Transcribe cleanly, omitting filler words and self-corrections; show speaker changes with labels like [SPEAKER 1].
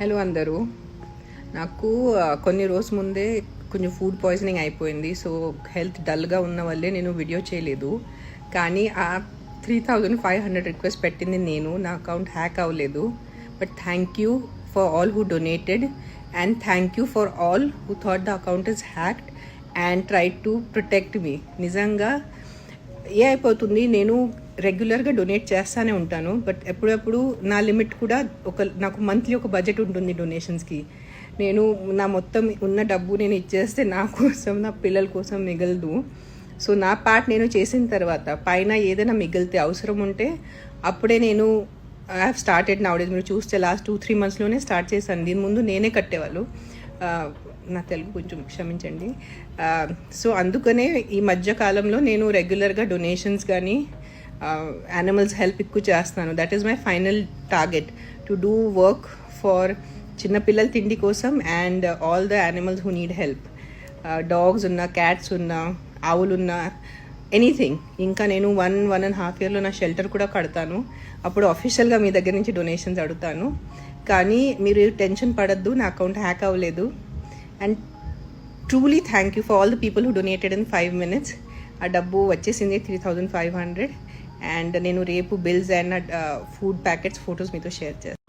[SPEAKER 1] Hello అందరూ. నాకు కొన్ని రోజు ముందే కొంచెం ఫుడ్ పాయిజనింగ్ అయిపోయింది. సో హెల్త్ డల్గా ఉన్న వల్లే నేను వీడియో చేయలేదు. కానీ ఆ 3500 రిక్వెస్ట్ పెట్టింది నేను. నా అకౌంట్ హ్యాక్ అవ్వలేదు. But thank you for all who donated and thank you for all who thought the account is hacked and try to protect me. నిజంగా అయిపోతుంది, నేను రెగ్యులర్గా డొనేట్ చేస్తూనే ఉంటాను. బట్ ఎప్పుడప్పుడు నా లిమిట్ కూడా నాకు మంత్లీ ఒక బడ్జెట్ ఉంటుంది డొనేషన్స్కి. నేను నా మొత్తం ఉన్న డబ్బు నేను ఇచ్చేస్తే నా కోసం నా పిల్లల కోసం మిగలదు. సో నా పార్ట్ నేను చేసిన తర్వాత పైన ఏదైనా మిగిలితే అవసరం ఉంటే అప్పుడే నేను I have started now days. మీరు చూస్తే లాస్ట్ 2-3 మంత్స్లోనే స్టార్ట్ చేశాను. దీని ముందు నేనే కట్టేవాళ్ళు. నా తెలుగు కొంచెం క్షమించండి. సో అందుకనే ఈ మధ్యకాలంలో నేను రెగ్యులర్గా డొనేషన్స్ కానీ యానిమల్స్ హెల్ప్ ఎక్కువ చేస్తున్నాను. That is my final target, to do work far చిన్నపిల్లల తిండి కోసం and all the animals who need help. Dogs ఉన్నా, క్యాట్స్ ఉన్నా, ఆవులున్నా, ఎనీథింగ్. ఇంకా నేను 1.5 ఇయర్లో నా షెల్టర్ కూడా కడతాను. అప్పుడు అఫీషియల్గా మీ దగ్గర నుంచి డొనేషన్స్ అడుగుతాను. కానీ మీరు టెన్షన్ పడద్దు, నా అకౌంట్ హ్యాక్ అవ్వలేదు. And truly thank you for all the people who donated in 5 minutes. ఆ డబ్బు వచ్చేసింది 3500. అండ్ నేను రేపు bills and food packets photos మీతో షేర్ చేస్తాను.